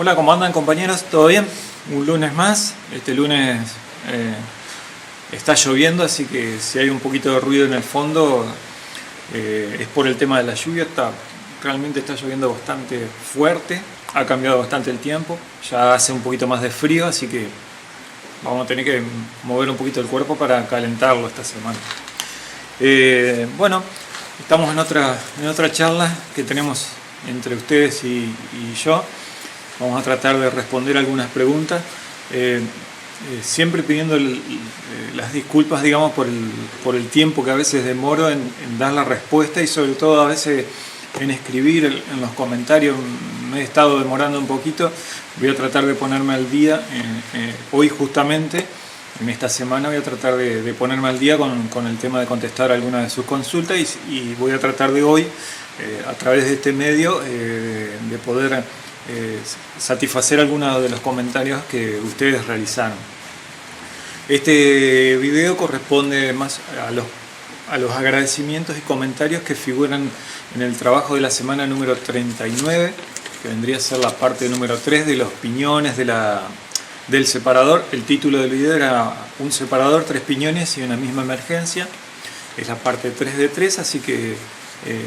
Hola, ¿cómo andan compañeros? ¿Todo bien? Un lunes más. Este lunes está lloviendo, así que si hay un poquito de ruido en el fondo es por el tema de la lluvia. Realmente está lloviendo bastante fuerte, ha cambiado bastante el tiempo, ya hace un poquito más de frío, así que vamos a tener que mover un poquito el cuerpo para calentarlo esta semana. Bueno, estamos en otra charla que tenemos entre ustedes y yo. Vamos a tratar de responder algunas preguntas, siempre pidiendo las disculpas, digamos, por el tiempo que a veces demoro en dar la respuesta y sobre todo a veces en escribir en los comentarios. Me he estado demorando un poquito. Voy a tratar de ponerme al día. Hoy justamente, en esta semana, voy a tratar de ponerme al día con el tema de contestar algunas de sus consultas y voy a tratar de hoy, a través de este medio, de poder satisfacer algunos de los comentarios que ustedes realizaron. Este video corresponde más a los agradecimientos y comentarios que figuran en el trabajo de la semana número 39, que vendría a ser la parte número 3 de los piñones del separador. El título del video era un separador, 3 piñones y una misma emergencia. Es la parte 3 de 3, así que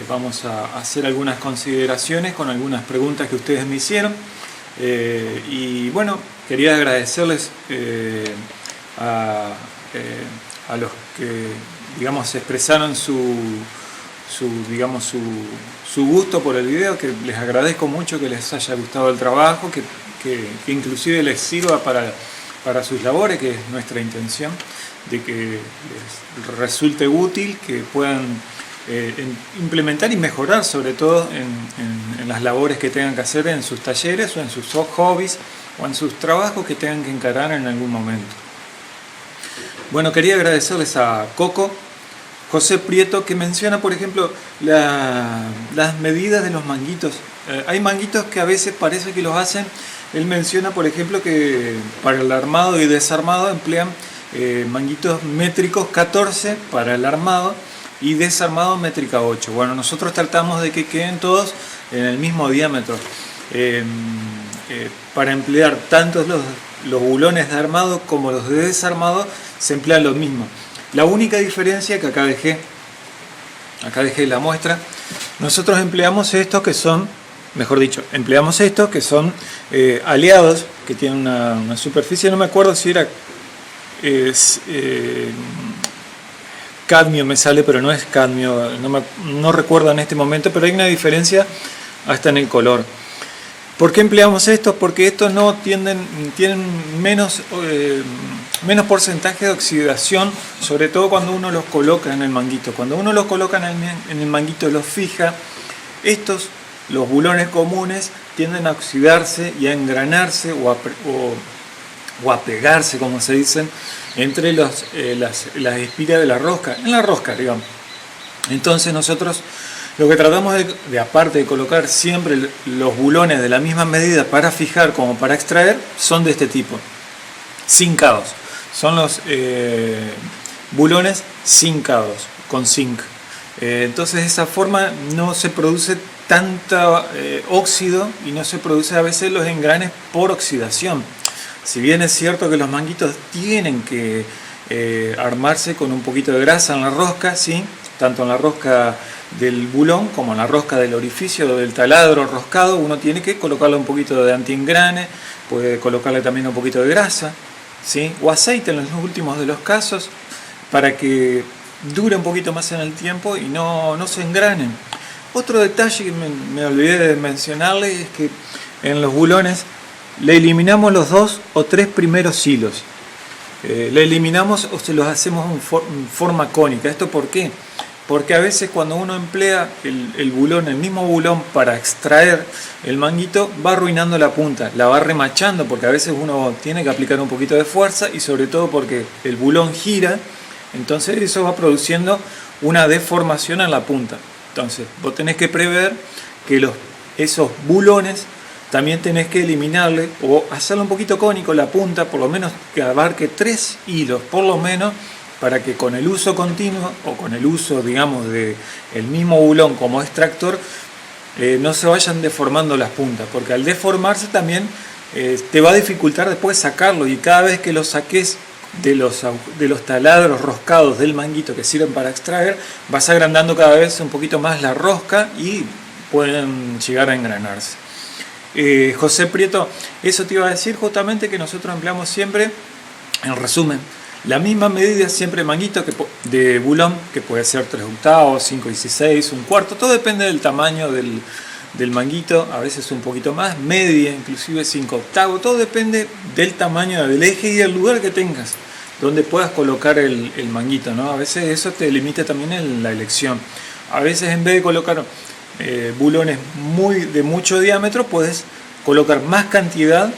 vamos a hacer algunas consideraciones con algunas preguntas que ustedes me hicieron. Y bueno, quería agradecerles a los que, digamos, expresaron su gusto por el video, que les agradezco mucho que les haya gustado el trabajo, que inclusive les sirva para sus labores, que es nuestra intención, de que les resulte útil, que puedan implementar y mejorar sobre todo en las labores que tengan que hacer en sus talleres o en sus hobbies o en sus trabajos que tengan que encarar en algún momento. Bueno, quería agradecerles a Coco José Prieto, que menciona, por ejemplo, las medidas de los manguitos. Hay manguitos que a veces parece que los hacen. Él menciona, por ejemplo, que para el armado y desarmado emplean manguitos métricos 14 para el armado y desarmado métrica 8. Bueno, nosotros tratamos de que queden todos en el mismo diámetro. Para emplear tanto los bulones de armado como los de desarmado se emplean lo mismo. La única diferencia que acá dejé la muestra, nosotros empleamos estos que son, aliados, que tienen una superficie, no me acuerdo si era cadmio me sale, pero no es cadmio, no recuerdo en este momento, pero hay una diferencia hasta en el color. ¿Por qué empleamos estos? Porque estos no tienen menos porcentaje de oxidación, sobre todo cuando uno los coloca en el manguito. Cuando uno los coloca en el manguito, los fija, los bulones comunes, tienden a oxidarse y a engranarse o a pegarse, como se dicen, entre las espiras de la rosca, en la rosca, digamos. Entonces nosotros lo que tratamos de aparte de colocar siempre los bulones de la misma medida para fijar como para extraer, son de este tipo, zincados. Son los bulones zincados, con zinc. Entonces de esa forma no se produce tanta óxido y no se produce a veces los engranes por oxidación. Si bien es cierto que los manguitos tienen que armarse con un poquito de grasa en la rosca, ¿sí? Tanto en la rosca del bulón como en la rosca del orificio del taladro roscado, uno tiene que colocarle un poquito de antiengrane, puede colocarle también un poquito de grasa, ¿sí? O aceite en los últimos de los casos, para que dure un poquito más en el tiempo y no se engranen. Otro detalle que me olvidé de mencionarles es que en los bulones le eliminamos los 2 o 3 primeros hilos. Le eliminamos o se los hacemos en forma cónica. ¿Esto por qué? Porque a veces cuando uno emplea el mismo bulón para extraer el manguito, va arruinando la punta, la va remachando, porque a veces uno tiene que aplicar un poquito de fuerza y sobre todo porque el bulón gira, entonces eso va produciendo una deformación en la punta. Entonces vos tenés que prever que esos bulones también tenés que eliminarle o hacerlo un poquito cónico la punta, por lo menos que abarque 3 hilos, por lo menos, para que con el uso continuo o con el uso, digamos, del mismo bulón como extractor, no se vayan deformando las puntas, porque al deformarse también te va a dificultar después sacarlo, y cada vez que lo saques de los taladros roscados del manguito que sirven para extraer, vas agrandando cada vez un poquito más la rosca y pueden llegar a engranarse. José Prieto, eso te iba a decir justamente, que nosotros empleamos siempre, en resumen, la misma medida siempre manguito de bulón, que puede ser 3 octavos, 5/16, un cuarto, todo depende del tamaño del manguito, a veces un poquito más, media, inclusive 5 octavos, todo depende del tamaño del eje y del lugar que tengas, donde puedas colocar el manguito, ¿no? A veces eso te limita también en la elección. A veces en vez de colocar bulones de mucho diámetro, puedes colocar más cantidad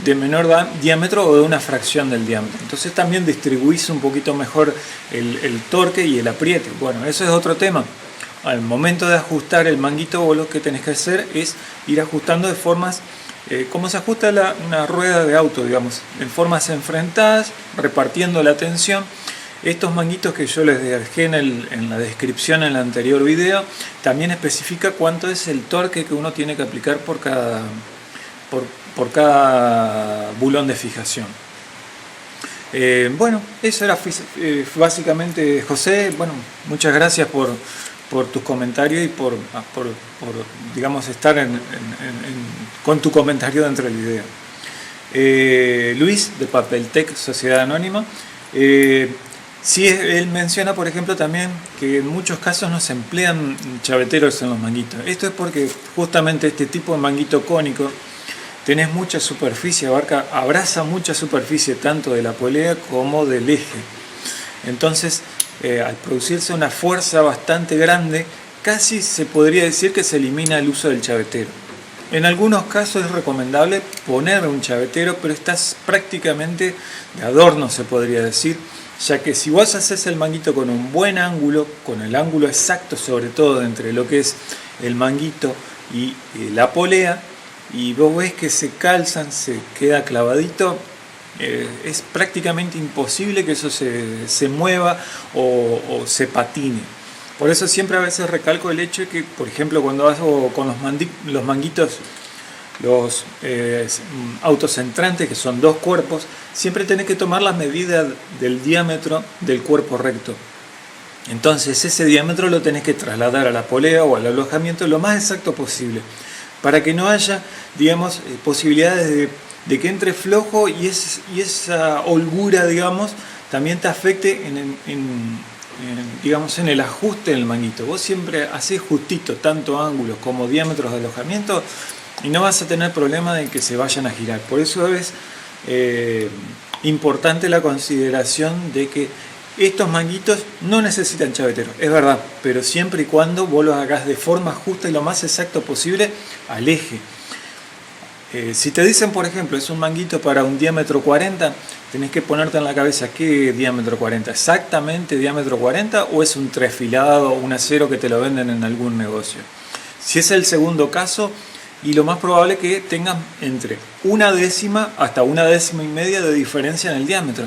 de menor diámetro o de una fracción del diámetro. Entonces también distribuís un poquito mejor el torque y el apriete. Bueno, eso es otro tema. Al momento de ajustar el manguito, vos lo que tenés que hacer es ir ajustando de formas, como se ajusta una rueda de auto, digamos, en formas enfrentadas, repartiendo la tensión. Estos manguitos que yo les dejé en la descripción en el anterior video, también especifica cuánto es el torque que uno tiene que aplicar por cada bulón de fijación. Bueno, eso era básicamente, José. Bueno, muchas gracias por tus comentarios y por digamos, estar con tu comentario dentro del video. Luis, de Papeltec, Sociedad Anónima. Sí, él menciona, por ejemplo, también que en muchos casos no se emplean chaveteros en los manguitos. Esto es porque justamente este tipo de manguito cónico tenés mucha superficie, abraza mucha superficie tanto de la polea como del eje. Entonces, al producirse una fuerza bastante grande, casi se podría decir que se elimina el uso del chavetero. En algunos casos es recomendable poner un chavetero, pero estás prácticamente de adorno, se podría decir, ya que si vos haces el manguito con un buen ángulo, con el ángulo exacto sobre todo entre lo que es el manguito y la polea, y vos ves que se calzan, se queda clavadito, es prácticamente imposible que eso se mueva o se patine. Por eso siempre a veces recalco el hecho de que, por ejemplo, cuando hago con los manguitos, los autocentrantes, que son 2 cuerpos, siempre tenés que tomar las medidas del diámetro del cuerpo recto. Entonces ese diámetro lo tenés que trasladar a la polea o al alojamiento lo más exacto posible, para que no haya, digamos, posibilidades de que entre flojo y esa holgura, digamos, también te afecte digamos, en el ajuste del manguito. Vos siempre hacés justito tanto ángulos como diámetros de alojamiento y no vas a tener problema de que se vayan a girar. Por eso es importante la consideración de que estos manguitos no necesitan chavetero, es verdad, pero siempre y cuando vos los hagas de forma justa y lo más exacto posible al eje. Si te dicen, por ejemplo, es un manguito para un diámetro 40, tenés que ponerte en la cabeza qué diámetro 40, exactamente diámetro 40, o es un trefilado o un acero que te lo venden en algún negocio. Si es el segundo caso, y lo más probable que tengas entre 1/10 hasta 1/10 y media de diferencia en el diámetro.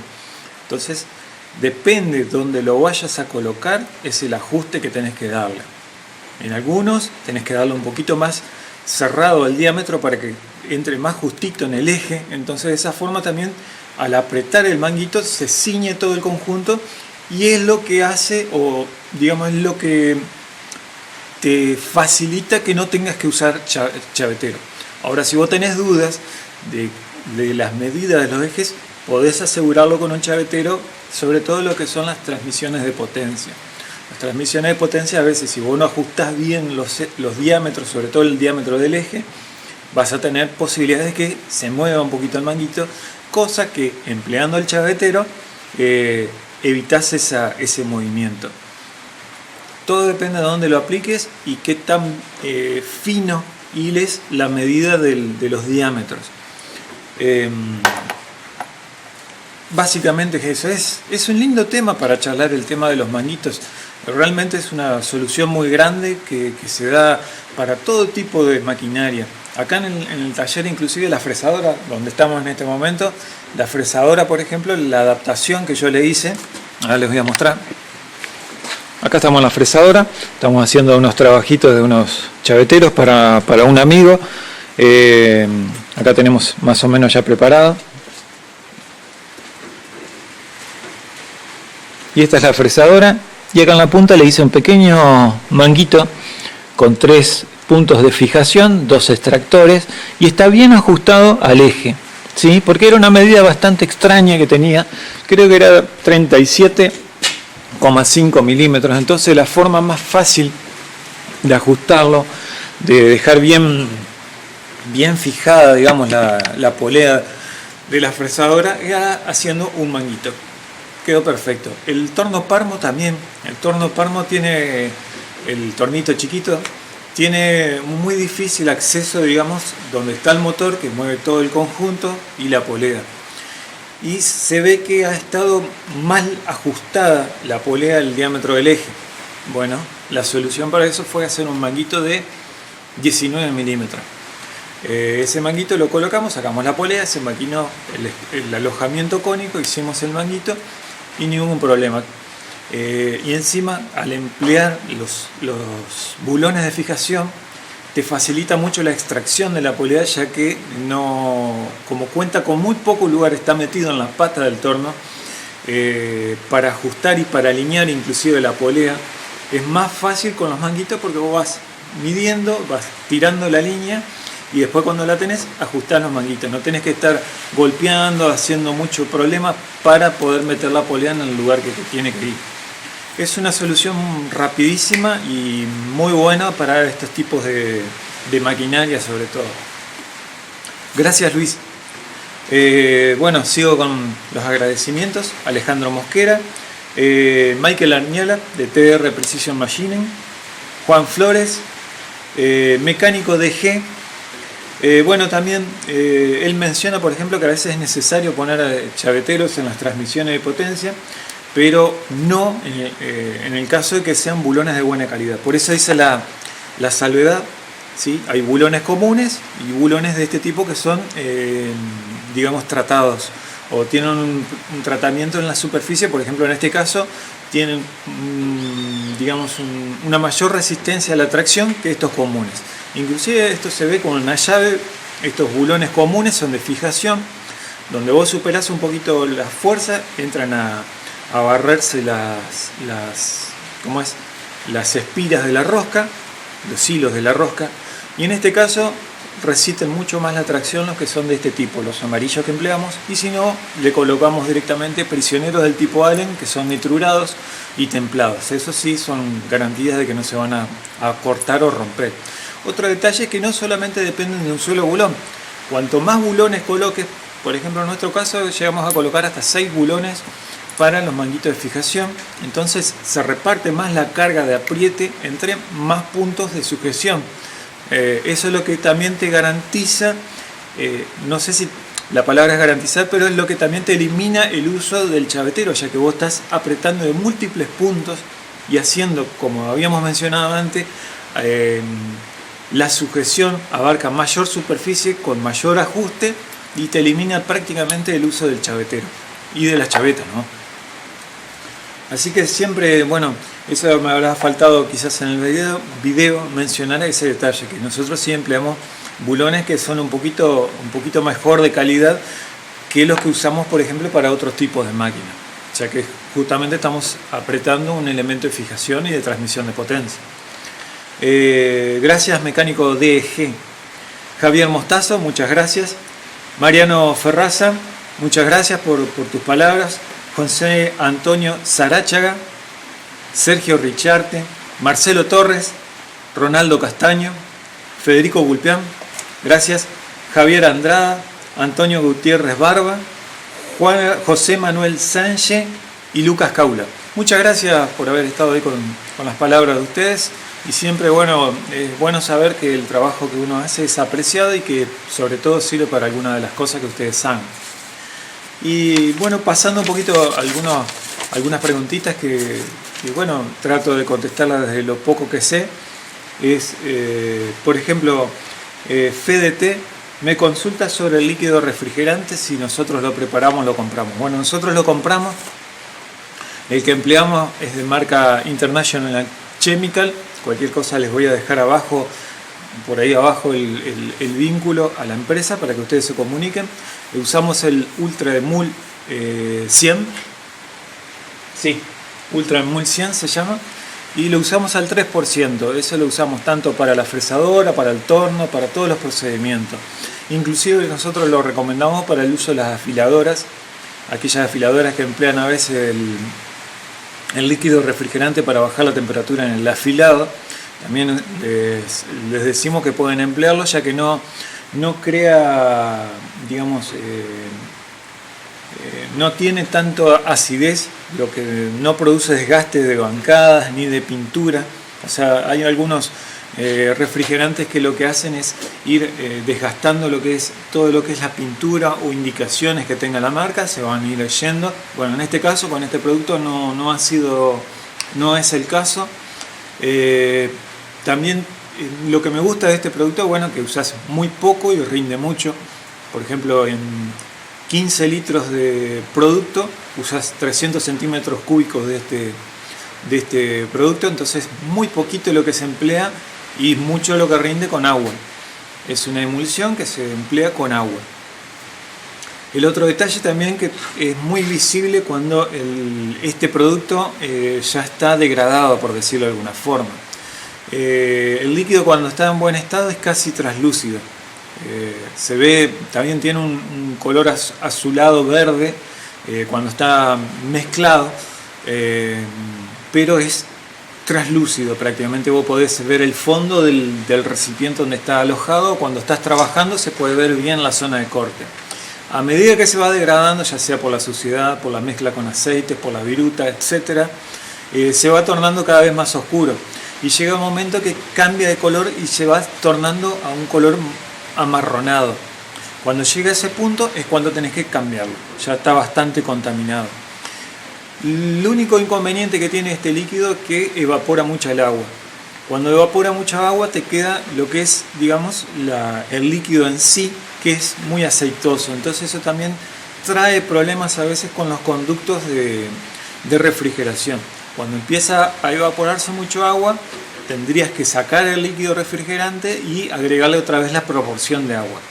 Entonces, depende de donde lo vayas a colocar, es el ajuste que tenés que darle. En algunos tenés que darle un poquito más cerrado el diámetro para que entre más justito en el eje. Entonces, de esa forma también, al apretar el manguito, se ciñe todo el conjunto y es lo que hace, o digamos, es lo que te facilita que no tengas que usar chavetero. Ahora, si vos tenés dudas de las medidas de los ejes, podés asegurarlo con un chavetero, sobre todo lo que son las transmisiones de potencia. Las transmisiones de potencia, a veces, si vos no ajustás bien los diámetros, sobre todo el diámetro del eje, vas a tener posibilidades de que se mueva un poquito el manguito, cosa que empleando el chavetero evitas ese movimiento. Todo depende de dónde lo apliques y qué tan fino hiles la medida de los diámetros. Básicamente eso es un lindo tema para charlar, el tema de los manguitos. Realmente es una solución muy grande que se da para todo tipo de maquinaria. Acá en el taller, inclusive la fresadora, donde estamos en este momento, la fresadora, por ejemplo, la adaptación que yo le hice, ahora les voy a mostrar. acá estamos en la fresadora, estamos haciendo unos trabajitos de unos chaveteros para un amigo. Acá tenemos más o menos ya preparado. Y esta es la fresadora, y acá en la punta le hice un pequeño manguito con 3 puntos de fijación, 2 extractores, y está bien ajustado al eje, ¿sí? Porque era una medida bastante extraña que tenía, creo que era 37,5 milímetros, entonces la forma más fácil de ajustarlo, de dejar bien fijada, digamos, la polea de la fresadora, era haciendo un manguito. Quedó perfecto. El torno Parmo también. El torno Parmo tiene el tornito chiquito, tiene muy difícil acceso, digamos, donde está el motor que mueve todo el conjunto y la polea. Y se ve que ha estado mal ajustada la polea al diámetro del eje. Bueno, la solución para eso fue hacer un manguito de 19 milímetros. Ese manguito lo colocamos, sacamos la polea, se maquinó el alojamiento cónico, hicimos el manguito y ningún problema. Y encima, al emplear los bulones de fijación, te facilita mucho la extracción de la polea, ya que como cuenta con muy poco lugar, está metido en la pata del torno, para ajustar y para alinear inclusive la polea es más fácil con los manguitos, porque vos vas midiendo, vas tirando la línea y después cuando la tenés ajustás los manguitos, no tenés que estar golpeando, haciendo mucho problema para poder meter la polea en el lugar que te tiene que ir. Es una solución rapidísima y muy buena para estos tipos de maquinaria sobre todo. Gracias, Luis. Bueno, sigo con los agradecimientos. Alejandro Mosquera, Michael Arniela de TR Precision Machining, Juan Flores, mecánico DG. Bueno, también él menciona, por ejemplo, que a veces es necesario poner chaveteros en las transmisiones de potencia, pero no en el caso de que sean bulones de buena calidad. Por eso hice la salvedad, ¿sí? Hay bulones comunes y bulones de este tipo que son, digamos, tratados o tienen un tratamiento en la superficie. Por ejemplo, en este caso tienen, digamos, una mayor resistencia a la tracción que estos comunes. Inclusive esto se ve con una llave. Estos bulones comunes son de fijación, donde vos superás un poquito la fuerza, entran a barrerse las espiras de la rosca, los hilos de la rosca, y en este caso resisten mucho más la tracción los que son de este tipo, los amarillos que empleamos, y si no, le colocamos directamente prisioneros del tipo Allen, que son nitrurados y templados. Eso sí, son garantías de que no se van a cortar o romper. Otro detalle es que no solamente dependen de un solo bulón. Cuanto más bulones coloques, por ejemplo en nuestro caso llegamos a colocar hasta 6 bulones para los manguitos de fijación, entonces se reparte más la carga de apriete entre más puntos de sujeción. Eso es lo que también te garantiza, no sé si la palabra es garantizar, pero es lo que también te elimina el uso del chavetero, ya que vos estás apretando de múltiples puntos y haciendo, como habíamos mencionado antes, la sujeción abarca mayor superficie con mayor ajuste y te elimina prácticamente el uso del chavetero y de la chaveta, ¿no? Así que siempre, bueno, eso me habrá faltado quizás en el video mencionar ese detalle, que nosotros sí empleamos bulones que son un poquito mejor de calidad que los que usamos, por ejemplo, para otros tipos de máquinas, ya que justamente estamos apretando un elemento de fijación y de transmisión de potencia. Gracias, mecánico DG. Javier Mostazo, muchas gracias. Mariano Ferraza, muchas gracias por tus palabras. José Antonio Sarachaga, Sergio Richarte, Marcelo Torres, Ronaldo Castaño, Federico Gulpián, gracias. Javier Andrada, Antonio Gutiérrez Barba, José Manuel Sánchez y Lucas Caula. Muchas gracias por haber estado ahí con las palabras de ustedes. Y siempre, bueno, es bueno saber que el trabajo que uno hace es apreciado y que sobre todo sirve para algunas de las cosas que ustedes saben. Y bueno, pasando un poquito algunas preguntitas que bueno, trato de contestarlas desde lo poco que sé. Por ejemplo, FDT me consulta sobre el líquido refrigerante, si nosotros lo preparamos o lo compramos. Bueno, nosotros lo compramos. El que empleamos es de marca International Chemical. Cualquier cosa les voy a dejar abajo, por ahí abajo, el vínculo a la empresa para que ustedes se comuniquen. Usamos el Ultra Emul 100. Sí, Ultra Emul 100 se llama. Y lo usamos al 3%. Eso lo usamos tanto para la fresadora, para el torno, para todos los procedimientos. Inclusive nosotros lo recomendamos para el uso de las afiladoras. Aquellas afiladoras que emplean a veces el líquido refrigerante para bajar la temperatura en el afilado. También les decimos que pueden emplearlo, ya que no crea, digamos, no tiene tanto acidez, lo que no produce desgaste de bancadas ni de pintura. O sea, hay algunos refrigerantes que lo que hacen es ir desgastando todo lo que es la pintura o indicaciones que tenga la marca, se van a ir yendo. Bueno, en este caso, con este producto no es el caso. También lo que me gusta de este producto, bueno, que usas muy poco y rinde mucho. Por ejemplo, en 15 litros de producto usas 300 centímetros cúbicos de este producto, entonces muy poquito lo que se emplea y mucho lo que rinde con agua. Es una emulsión que se emplea con agua. El otro detalle también, que es muy visible cuando este producto ya está degradado, por decirlo de alguna forma. El líquido, cuando está en buen estado, es casi translúcido. Se ve, también tiene un color azulado verde cuando está mezclado, pero es translúcido prácticamente. Vos podés ver el fondo del recipiente donde está alojado. Cuando estás trabajando se puede ver bien la zona de corte. A medida que se va degradando, ya sea por la suciedad, por la mezcla con aceites, por la viruta, etc., se va tornando cada vez más oscuro y llega un momento que cambia de color y se va tornando a un color amarronado. Cuando llega a ese punto es cuando tenés que cambiarlo, ya está bastante contaminado. El único inconveniente que tiene este líquido es que evapora mucha el agua. Cuando evapora mucha agua te queda lo que es, digamos, el líquido en sí, que es muy aceitoso. Entonces eso también trae problemas a veces con los conductos de refrigeración. Cuando empieza a evaporarse mucho agua, tendrías que sacar el líquido refrigerante y agregarle otra vez la proporción de agua.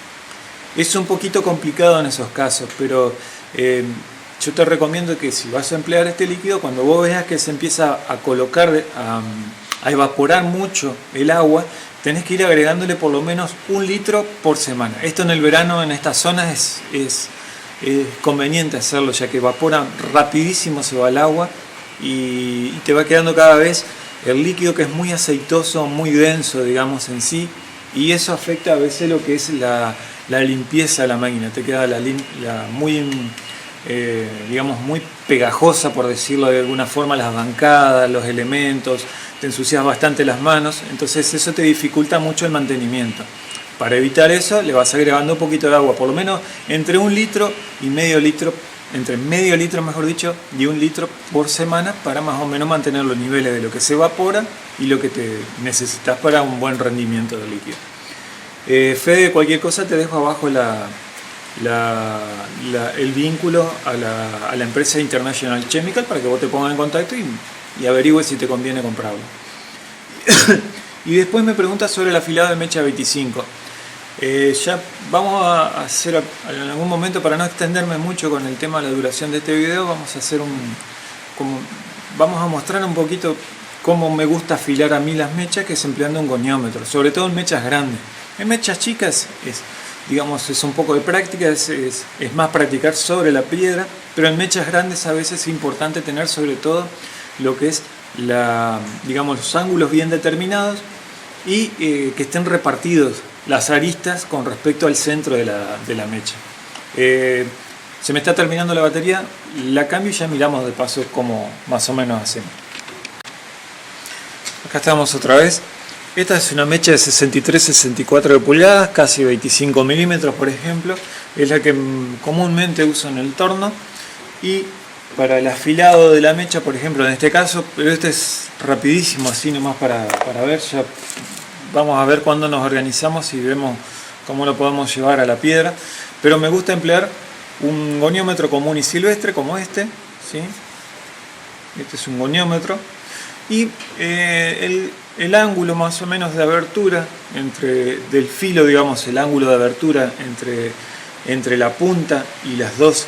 Es un poquito complicado en esos casos, pero yo te recomiendo que si vas a emplear este líquido, cuando vos veas que se empieza a colocar, a evaporar mucho el agua, tenés que ir agregándole por lo menos 1 litro por semana. Esto en el verano, en estas zonas, es conveniente hacerlo, ya que evapora rapidísimo, se va el agua y te va quedando cada vez el líquido, que es muy aceitoso, muy denso, digamos, en sí, y eso afecta a veces lo que es la limpieza de la máquina. Te queda muy, digamos, muy pegajosa, por decirlo de alguna forma, las bancadas, los elementos, te ensucias bastante las manos, entonces eso te dificulta mucho el mantenimiento. Para evitar eso, le vas agregando un poquito de agua, por lo menos entre 1 litro y medio litro, entre medio litro, mejor dicho, y 1 litro por semana, para más o menos mantener los niveles de lo que se evapora y lo que te necesitas para un buen rendimiento del líquido. Fede, cualquier cosa te dejo abajo el vínculo a la empresa International Chemical para que vos te pongas en contacto y averigües si te conviene comprarlo. Y después me preguntas sobre el afilado de mecha 25. Ya vamos a hacer en algún momento, para no extenderme mucho con el tema de la duración de este video, vamos a hacer vamos a mostrar un poquito cómo me gusta afilar a mí las mechas, que es empleando un goniómetro, sobre todo en mechas grandes. En mechas chicas es un poco de práctica, es más practicar sobre la piedra, pero en mechas grandes a veces es importante tener sobre todo lo que es digamos, los ángulos bien determinados y que estén repartidos las aristas con respecto al centro de la mecha. Se me está terminando la batería, la cambio y ya miramos de paso cómo más o menos hacemos. Acá estamos otra vez. Esta es una mecha de 63-64 pulgadas, casi 25 milímetros por ejemplo. Es la que comúnmente uso en el torno. Y para el afilado de la mecha, por ejemplo, en este caso, pero este es rapidísimo, así nomás para ver. Ya vamos a ver cuándo nos organizamos y vemos cómo lo podemos llevar a la piedra. Pero me gusta emplear un goniómetro común y silvestre como este, ¿sí? este es un goniómetro, y el ángulo más o menos de abertura del filo, digamos, el ángulo de abertura entre la punta y las dos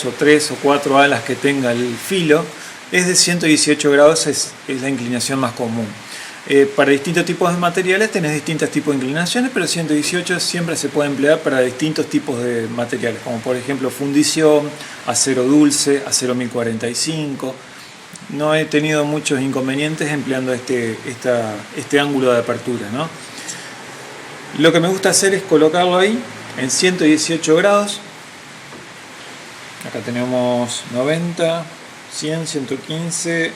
o tres o cuatro alas que tenga el filo es de 118 grados, es la inclinación más común. Para distintos tipos de materiales tenés distintos tipos de inclinaciones, pero 118 siempre se puede emplear para distintos tipos de materiales, como por ejemplo fundición, acero dulce, acero 1045. No he tenido muchos inconvenientes empleando este ángulo de apertura, ¿no? Lo que me gusta hacer es colocarlo ahí en 118 grados. Acá tenemos 90, 100, 115,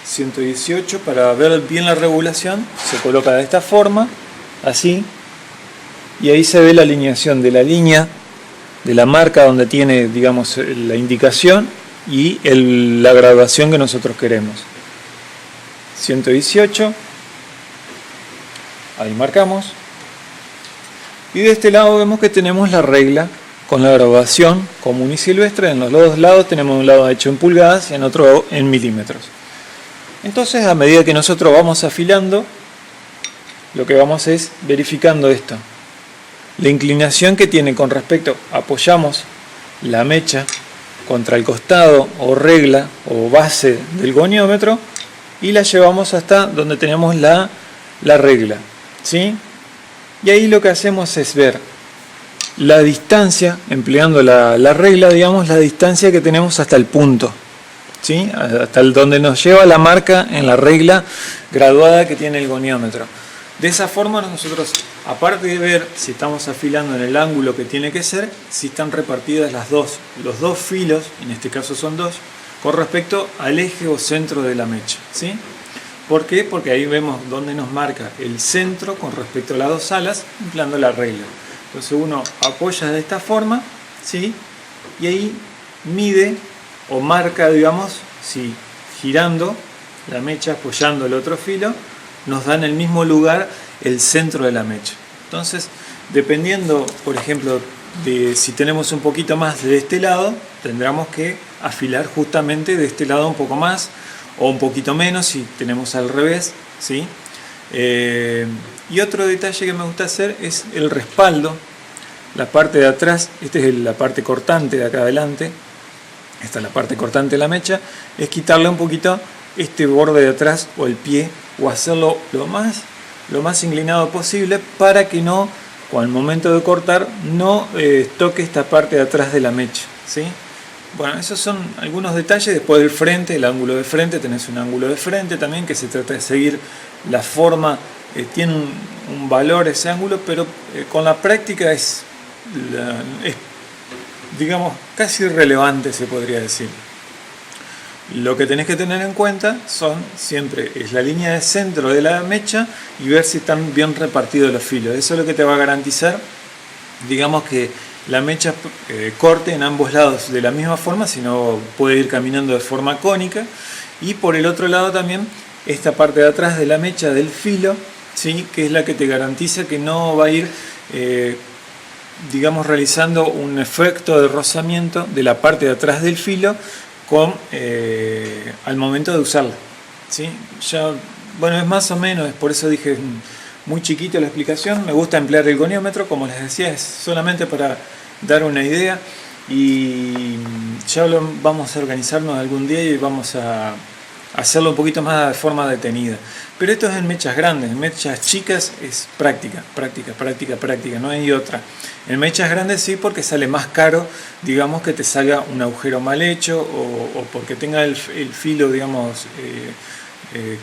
118. Para ver bien la regulación se coloca de esta forma, así, y ahí se ve la alineación de la línea de la marca donde tiene, digamos, la indicación y la graduación que nosotros queremos. 118, ahí marcamos, y de este lado vemos que tenemos la regla con la graduación común y silvestre. En los dos lados tenemos un lado hecho en pulgadas y en otro en milímetros. Entonces, a medida que nosotros vamos afilando, lo que vamos es verificando esto, la inclinación que tiene con respecto, apoyamos la mecha contra el costado o regla o base del goniómetro y la llevamos hasta donde tenemos la regla, ¿sí? Y ahí lo que hacemos es ver la distancia, empleando la regla, digamos, la distancia que tenemos hasta el punto, ¿sí? Hasta donde nos lleva la marca en la regla graduada que tiene el goniómetro. De esa forma nosotros, aparte de ver si estamos afilando en el ángulo que tiene que ser, si están repartidas los dos filos, en este caso son dos, con respecto al eje o centro de la mecha, ¿sí? ¿Por qué? Porque ahí vemos dónde nos marca el centro con respecto a las dos alas, empleando la regla. Entonces uno apoya de esta forma, ¿sí? Y ahí mide o marca, digamos, si girando la mecha, apoyando el otro filo, nos da en el mismo lugar el centro de la mecha. Entonces, dependiendo, por ejemplo, de si tenemos un poquito más de este lado, tendremos que afilar justamente de este lado un poco más o un poquito menos si tenemos al revés, ¿sí? Y otro detalle que me gusta hacer es el respaldo. La parte de atrás, esta es la parte cortante de acá adelante, esta es la parte cortante de la mecha, es quitarle un poquito este borde de atrás o el pie, o hacerlo lo más inclinado posible para que no, al momento de cortar, no toque esta parte de atrás de la mecha, ¿sí? Bueno, esos son algunos detalles. Después del frente, el ángulo de frente, tenés un ángulo de frente también que se trata de seguir la forma, tiene un valor ese ángulo, pero con la práctica es, digamos, casi irrelevante, se podría decir. Lo que tenés que tener en cuenta siempre es la línea de centro de la mecha y ver si están bien repartidos los filos. Eso es lo que te va a garantizar, digamos, que la mecha corte en ambos lados de la misma forma, si no puede ir caminando de forma cónica. Y por el otro lado también esta parte de atrás de la mecha del filo, ¿sí? Que es la que te garantiza que no va a ir, digamos, realizando un efecto de rozamiento de la parte de atrás del filo al momento de usarla, ¿sí? Ya, bueno, es más o menos, es por eso dije muy chiquito la explicación. Me gusta emplear el goniómetro, como les decía, es solamente para dar una idea, y ya vamos a organizarnos algún día y vamos a hacerlo un poquito más de forma detenida. Pero esto es en mechas grandes. En mechas chicas es práctica, no hay otra. En mechas grandes sí, porque sale más caro, digamos, que te salga un agujero mal hecho o porque tenga el filo, digamos,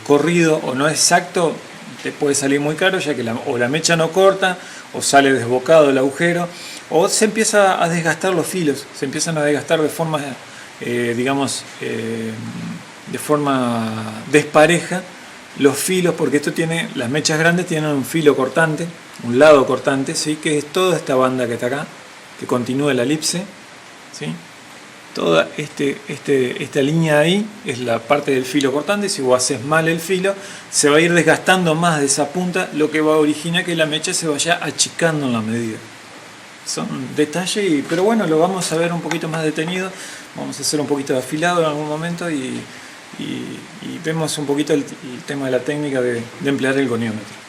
corrido o no exacto. Te puede salir muy caro, ya que o la mecha no corta, o sale desbocado el agujero, o se empieza a desgastar los filos, se empiezan a desgastar de forma, digamos, de forma despareja los filos, porque las mechas grandes tienen un filo cortante, un lado cortante, ¿sí? Que es toda esta banda que está acá, que continúa la elipse, ¿sí? Toda esta línea ahí es la parte del filo cortante. Si vos haces mal el filo, se va a ir desgastando más de esa punta, lo que va a originar que la mecha se vaya achicando en la medida, son detalles, pero bueno, lo vamos a ver un poquito más detenido, vamos a hacer un poquito de afilado en algún momento y vemos un poquito el tema de la técnica de emplear el goniómetro.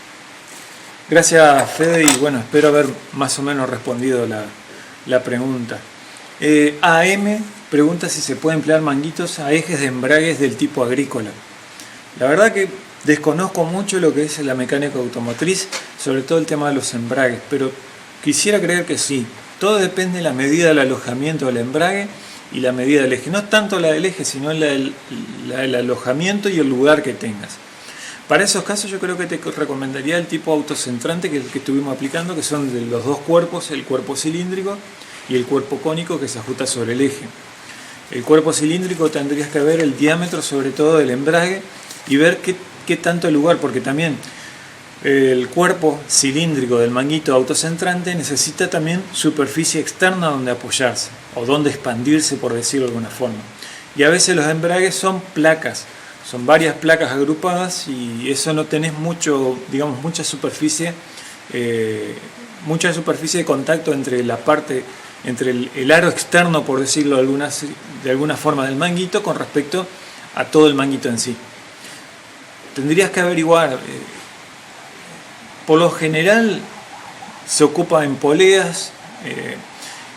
Gracias, Fede, y bueno, espero haber más o menos respondido la pregunta. AM pregunta si se puede emplear manguitos a ejes de embragues del tipo agrícola. La verdad que desconozco mucho lo que es la mecánica automotriz, sobre todo el tema de los embragues, pero quisiera creer que sí. Todo depende de la medida del alojamiento del embrague y la medida del eje. No tanto la del eje, sino el alojamiento y el lugar que tengas. Para esos casos yo creo que te recomendaría el tipo autocentrante, que es el que estuvimos aplicando, que son de los dos cuerpos, el cuerpo cilíndrico y el cuerpo cónico que se ajusta sobre el eje. El cuerpo cilíndrico tendrías que ver el diámetro sobre todo del embrague y ver qué tanto lugar, porque también el cuerpo cilíndrico del manguito autocentrante necesita también superficie externa donde apoyarse o donde expandirse, por decirlo de alguna forma. Y a veces los embragues son placas, son varias placas agrupadas y eso no tenés mucha superficie de contacto entre la parte, entre el aro externo, por decirlo de alguna forma, del manguito con respecto a todo el manguito en sí. Tendrías que averiguar. Por lo general se ocupa en poleas,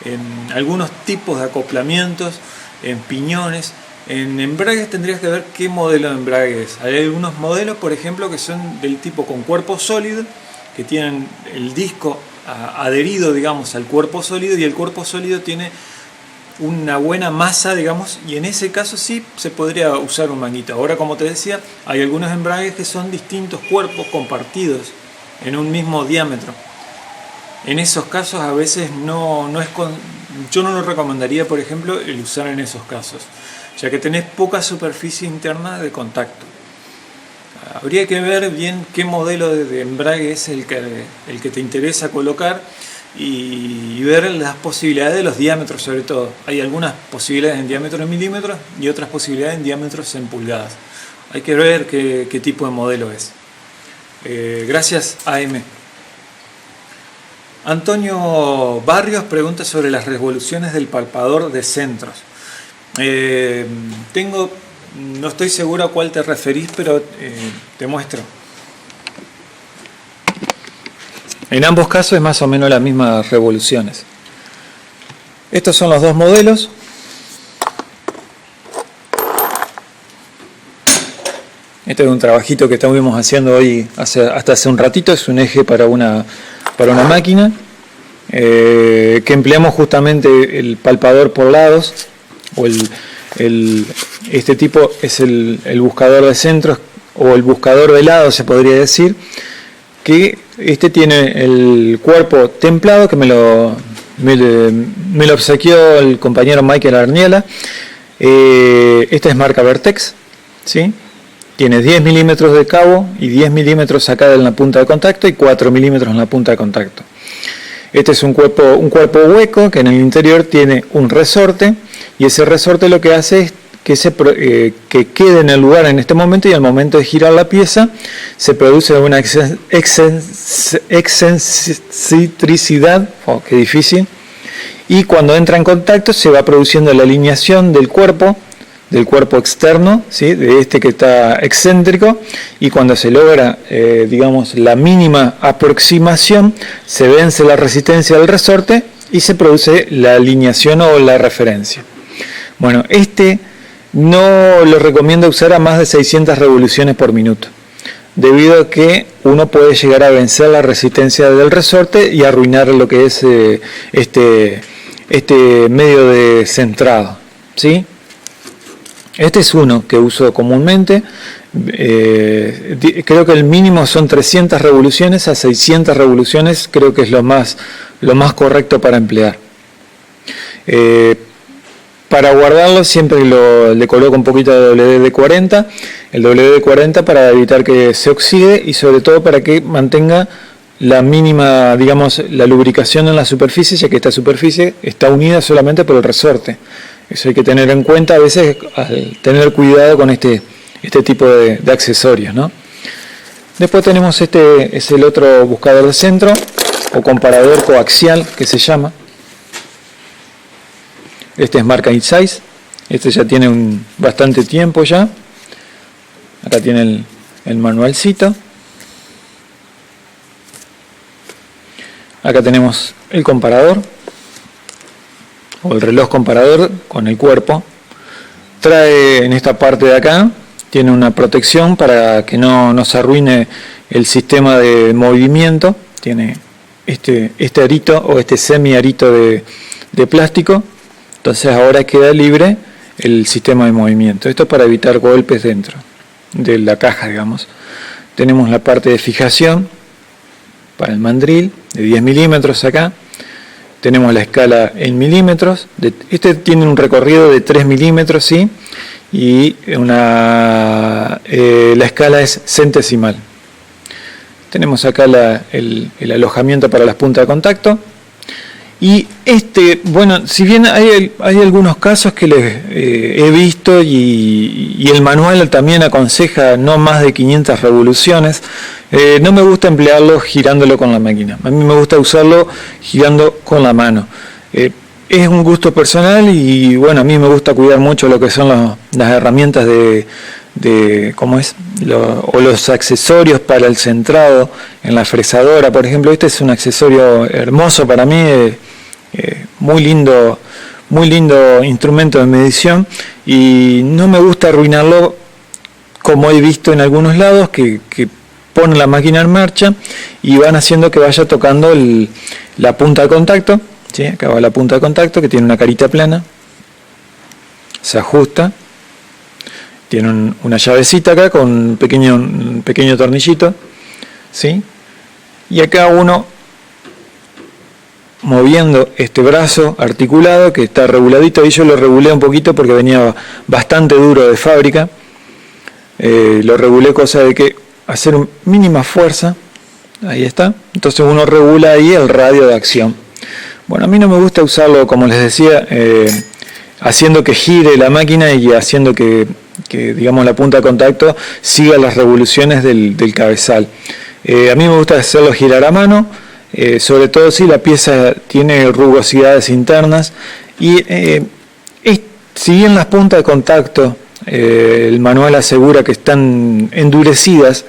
en algunos tipos de acoplamientos, en piñones. En embragues tendrías que ver qué modelo de embrague es. Hay algunos modelos, por ejemplo, que son del tipo con cuerpo sólido, que tienen el disco adherido, digamos, al cuerpo sólido, y el cuerpo sólido tiene una buena masa, digamos, y en ese caso sí se podría usar un manguito. Ahora, como te decía, hay algunos embragues que son distintos cuerpos compartidos en un mismo diámetro. En esos casos a veces yo no lo recomendaría, por ejemplo, el usar en esos casos, ya que tenés poca superficie interna de contacto. Habría que ver bien qué modelo de embrague es el que te interesa colocar y ver las posibilidades de los diámetros sobre todo. Hay algunas posibilidades en diámetros en milímetros y otras posibilidades en diámetros en pulgadas. Hay que ver qué tipo de modelo es. Gracias, AM. Antonio Barrios pregunta sobre las revoluciones del palpador de centros. No estoy seguro a cuál te referís, pero te muestro. En ambos casos es más o menos las mismas revoluciones. Estos son los dos modelos. Este es un trabajito que estuvimos haciendo hoy hasta hace un ratito. Es un eje para una máquina que empleamos justamente el palpador por lados, o este tipo es el buscador de centros o el buscador de lados, se podría decir, que este tiene el cuerpo templado, que me lo obsequió el compañero Michael Arniela. Esta es marca Vertex, ¿sí? Tiene 10 milímetros de cabo y 10 milímetros acá en la punta de contacto y 4 milímetros en la punta de contacto. Este es un cuerpo hueco que en el interior tiene un resorte, y ese resorte lo que hace es que quede en el lugar en este momento, y al momento de girar la pieza se produce una excentricidad, qué difícil, y cuando entra en contacto se va produciendo la alineación del cuerpo externo, ¿sí? De este que está excéntrico, y cuando se logra la mínima aproximación, se vence la resistencia del resorte y se produce la alineación o la referencia. Bueno, este no lo recomiendo usar a más de 600 revoluciones por minuto, debido a que uno puede llegar a vencer la resistencia del resorte y arruinar lo que es este medio de centrado, ¿sí? Este es uno que uso comúnmente. Creo que el mínimo son 300 revoluciones a 600 revoluciones, creo que es lo más correcto para emplear. Para guardarlo siempre le coloco un poquito de WD-40, el WD-40 para evitar que se oxide y sobre todo para que mantenga la mínima, la lubricación en la superficie, ya que esta superficie está unida solamente por el resorte. Eso hay que tener en cuenta a veces al tener cuidado con este tipo de accesorios, ¿no? Después tenemos este es el otro buscador de centro. o comparador coaxial que se llama. Este es marca Insight, este ya tiene bastante tiempo ya. Acá tiene el manualcito. Acá tenemos el comparador o el reloj comparador con el cuerpo. Trae en esta parte de acá, tiene una protección para que no se arruine el sistema de movimiento. Tiene este arito o este semi arito de plástico. Entonces ahora queda libre el sistema de movimiento. Esto es para evitar golpes dentro de la caja, digamos. Tenemos la parte de fijación para el mandril de 10 milímetros acá. Tenemos la escala en milímetros. Este tiene un recorrido de 3 milímetros, ¿sí? Y la escala es centesimal. Tenemos acá el alojamiento para las puntas de contacto. Y bueno, si bien hay algunos casos que les he visto y el manual también aconseja no más de 500 revoluciones, no me gusta emplearlo girándolo con la máquina. A mí me gusta usarlo girando con la mano. Es un gusto personal y bueno, a mí me gusta cuidar mucho lo que son las herramientas o los accesorios para el centrado en la fresadora, por ejemplo. Este es un accesorio hermoso para mí, muy lindo instrumento de medición, y no me gusta arruinarlo como he visto en algunos lados que ponen la máquina en marcha y van haciendo que vaya tocando la punta de contacto, ¿sí? Acá va la punta de contacto, que tiene una carita plana, se ajusta, tiene una llavecita acá con un pequeño tornillito, ¿sí? Y acá uno moviendo este brazo articulado que está reguladito, y yo lo regulé un poquito porque venía bastante duro de fábrica. Lo regulé, cosa de que hacer mínima fuerza, ahí está. Entonces uno regula ahí el radio de acción. Bueno, a mí no me gusta usarlo, como les decía, haciendo que gire la máquina y haciendo que digamos la punta de contacto siga las revoluciones del cabezal. A mí me gusta hacerlo girar a mano, sobre todo si la pieza tiene rugosidades internas, y si bien las puntas de contacto el manual asegura que están endurecidas,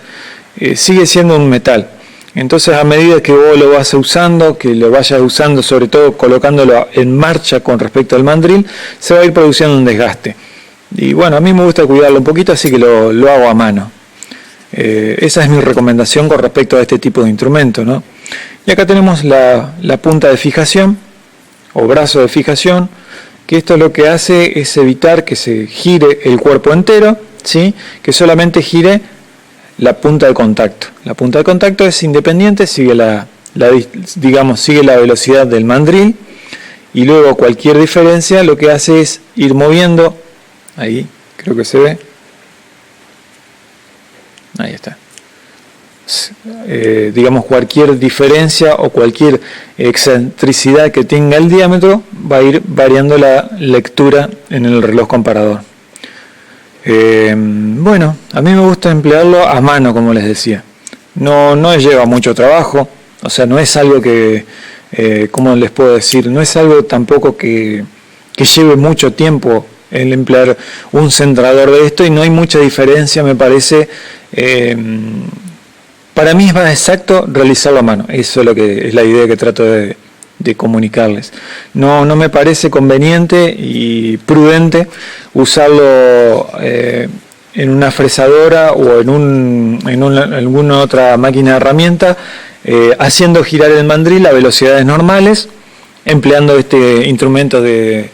sigue siendo un metal. Entonces, a medida que vos lo vas usando, que lo vayas usando, sobre todo colocándolo en marcha con respecto al mandril, se va a ir produciendo un desgaste. Y bueno, a mí me gusta cuidarlo un poquito, así que lo hago a mano. Esa es mi recomendación con respecto a este tipo de instrumento, ¿no? Y acá tenemos la punta de fijación o brazo de fijación, que esto lo que hace es evitar que se gire el cuerpo entero, ¿sí? Que solamente gire la punta de contacto. La punta de contacto es independiente, sigue sigue la velocidad del mandril, y luego cualquier diferencia lo que hace es ir moviendo, ahí creo que se ve, ahí está. Digamos, cualquier diferencia o cualquier excentricidad que tenga el diámetro va a ir variando la lectura en el reloj comparador. Bueno, a mí me gusta emplearlo a mano, como les decía. No lleva mucho trabajo, o sea, no es algo que, ¿cómo les puedo decir? No es algo tampoco que lleve mucho tiempo el emplear un centrador de esto, y no hay mucha diferencia, me parece. Para mí es más exacto realizarlo a mano. Eso es lo que es la idea que trato de comunicarles. No me parece conveniente y prudente usarlo en una fresadora o en alguna otra máquina de herramienta, haciendo girar el mandril a velocidades normales, empleando este instrumento de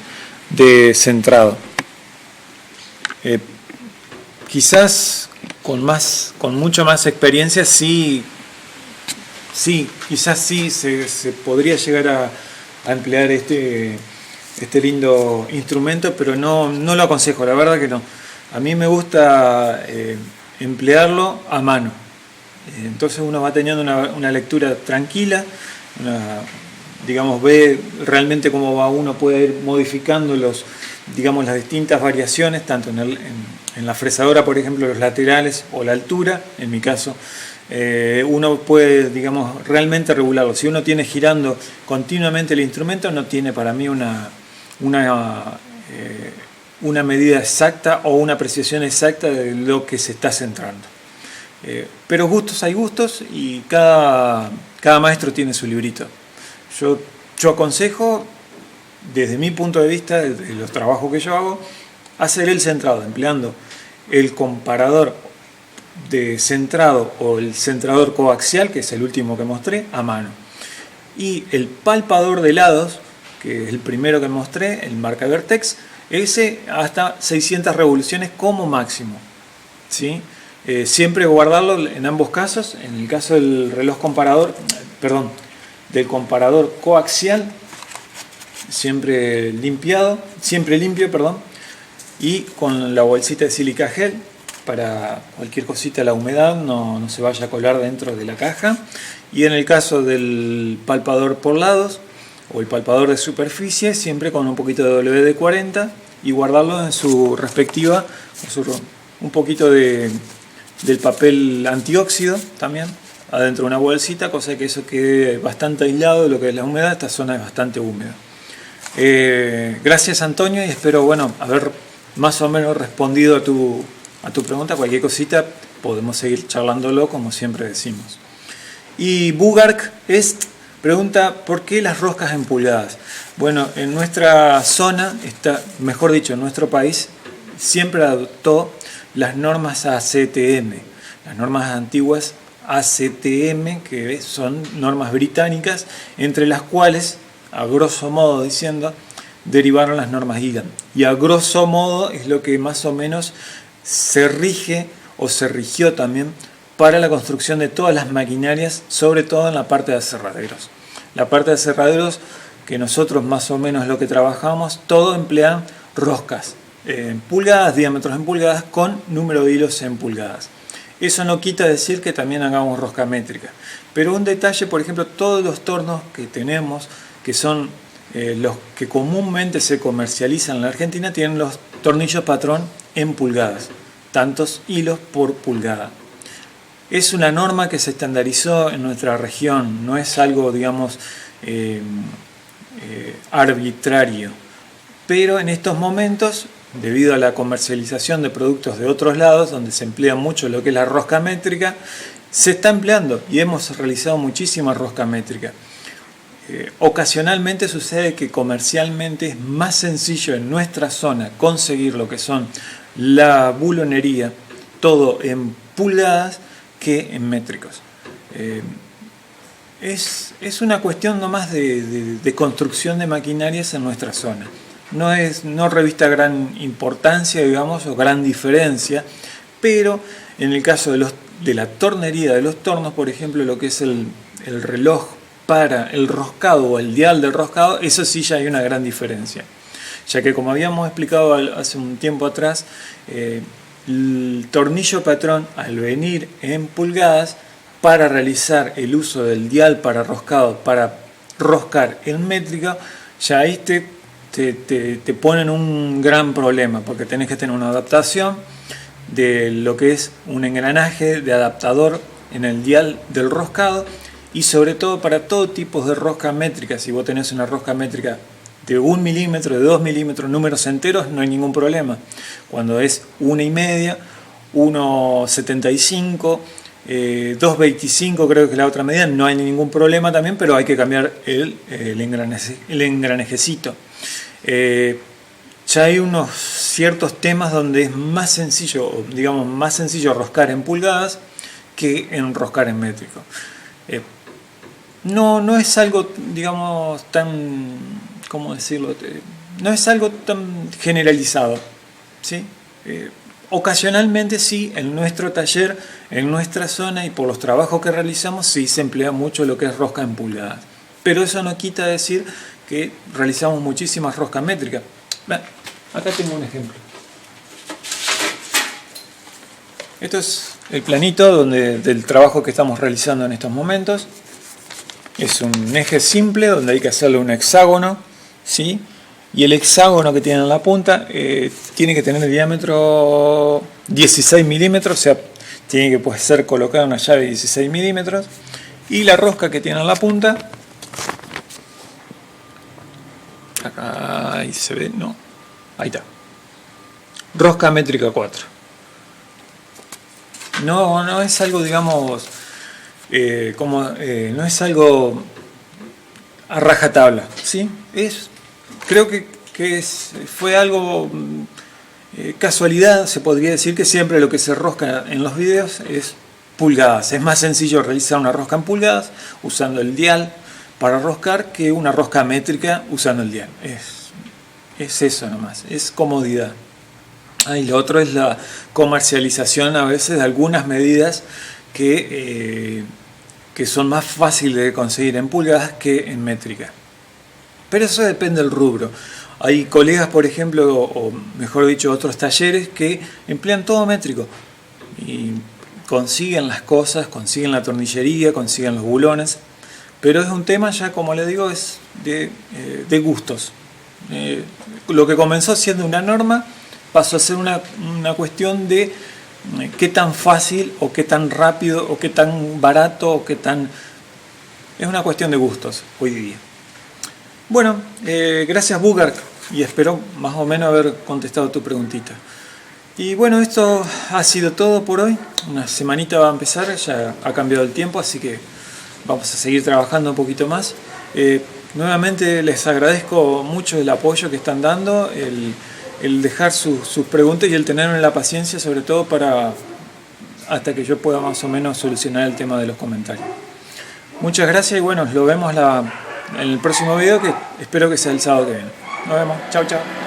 centrado. Quizás con mucho más experiencia quizás sí se podría llegar a emplear este lindo instrumento, pero no lo aconsejo, la verdad que no. A mí me gusta emplearlo a mano. Entonces uno va teniendo una lectura tranquila, digamos, ve realmente cómo uno puede ir modificando las distintas variaciones, tanto en la fresadora, por ejemplo, los laterales o la altura, en mi caso, uno puede, digamos, realmente regularlo. Si uno tiene girando continuamente el instrumento, no tiene para mí una medida exacta o una apreciación exacta de lo que se está centrando. Pero gustos hay gustos y cada maestro tiene su librito. Yo aconsejo, desde mi punto de vista, de los trabajos que yo hago, hacer el centrado, empleando el comparador de centrado o el centrador coaxial, que es el último que mostré, a mano. Y el palpador de lados, que es el primero que mostré, el marca Vertex, ese hasta 600 revoluciones como máximo, ¿sí? Siempre guardarlo en ambos casos. En el caso del reloj comparador, del comparador coaxial, siempre limpio, y con la bolsita de sílica gel para cualquier cosita, la humedad no se vaya a colar dentro de la caja. Y en el caso del palpador por lados o el palpador de superficie, siempre con un poquito de WD-40 y guardarlo en su respectiva, un poquito del papel antióxido también adentro de una bolsita, cosa que eso quede bastante aislado de lo que es la humedad. Esta zona es bastante húmeda. Gracias, Antonio, y espero haber más o menos respondido a tu pregunta. Cualquier cosita podemos seguir charlándolo, como siempre decimos. Y Bugark pregunta: ¿por qué las roscas en pulgadas? Bueno, en nuestra zona, en nuestro país, siempre adoptó las normas ACTM, las normas antiguas ACTM, que son normas británicas, entre las cuales, a grosso modo diciendo, derivaron las normas Gigan. Y a grosso modo es lo que más o menos se rige o se rigió también para la construcción de todas las maquinarias, sobre todo en la parte de aserraderos. La parte de aserraderos, que nosotros más o menos lo que trabajamos, todo emplea roscas en pulgadas, diámetros en pulgadas, con número de hilos en pulgadas. Eso no quita decir que también hagamos rosca métrica. Pero un detalle, por ejemplo, todos los tornos que tenemos, que son los que comúnmente se comercializan en la Argentina, tienen los tornillos patrón en pulgadas, tantos hilos por pulgada. Es una norma que se estandarizó en nuestra región, no es algo, digamos, arbitrario. Pero en estos momentos, debido a la comercialización de productos de otros lados, donde se emplea mucho lo que es la rosca métrica, se está empleando y hemos realizado muchísima rosca métrica. Ocasionalmente sucede que comercialmente es más sencillo en nuestra zona conseguir lo que son la bulonería, todo en pulgadas, que en métricos. Es una cuestión nomás de construcción de maquinarias en nuestra zona. No revista gran importancia, digamos, o gran diferencia, pero en el caso de la tornería de los tornos, por ejemplo, lo que es el reloj para el roscado o el dial del roscado, eso sí ya hay una gran diferencia, ya que, como habíamos explicado hace un tiempo atrás, el tornillo patrón, al venir en pulgadas, para realizar el uso del dial para roscado, para roscar en métrica, ya ahí te ponen un gran problema, porque tenés que tener una adaptación de lo que es un engranaje de adaptador en el dial del roscado, y sobre todo para todo tipo de rosca métrica. Si vos tenés una rosca métrica de 1 milímetro, de 2 milímetros, números enteros, no hay ningún problema. Cuando es 1,5, 1,75, 2,25 creo que es la otra medida, no hay ningún problema también, pero hay que cambiar el engranajecito. Ya hay unos ciertos temas donde es más sencillo, digamos, más sencillo roscar en pulgadas que enroscar en métrico. No es algo, digamos, tan, ¿cómo decirlo? No es algo tan generalizado, ¿sí? Ocasionalmente sí, en nuestro taller, en nuestra zona y por los trabajos que realizamos, sí se emplea mucho lo que es rosca en pulgadas. Pero eso no quita decir que realizamos muchísimas roscas métricas. Acá tengo un ejemplo. Esto es el planito del trabajo que estamos realizando en estos momentos. Es un eje simple donde hay que hacerle un hexágono, ¿sí? Y el hexágono que tiene en la punta tiene que tener el diámetro 16 milímetros, o sea, tiene que pues, ser colocada una llave de 16 milímetros. Y la rosca que tiene en la punta, acá ahí se ve, no, ahí está, rosca métrica 4. No es algo, digamos, no es algo a rajatabla, ¿sí? Creo que fue algo casualidad. Se podría decir que siempre lo que se rosca en los videos es pulgadas. Es más sencillo realizar una rosca en pulgadas usando el dial para roscar que una rosca métrica usando el dial. Es eso nomás, es comodidad. Y lo otro es la comercialización a veces de algunas medidas que son más fáciles de conseguir en pulgadas que en métrica. Pero eso depende del rubro. Hay colegas, por ejemplo, o mejor dicho, otros talleres que emplean todo métrico y consiguen las cosas, consiguen la tornillería, consiguen los bulones, pero es un tema ya, como le digo, es de gustos. Lo que comenzó siendo una norma pasó a ser una cuestión de qué tan fácil o qué tan rápido o qué tan barato o qué tan... Es una cuestión de gustos hoy día. Bueno, gracias Bugart, y espero más o menos haber contestado tu preguntita. Y bueno, esto ha sido todo por hoy. Una semanita va a empezar, ya ha cambiado el tiempo, así que vamos a seguir trabajando un poquito más. Nuevamente les agradezco mucho el apoyo que están dando, el dejar sus preguntas y el tenerme la paciencia, sobre todo hasta que yo pueda más o menos solucionar el tema de los comentarios. Muchas gracias y bueno, lo vemos en el próximo video, que espero que sea el sábado que viene. Nos vemos. Chao, chao.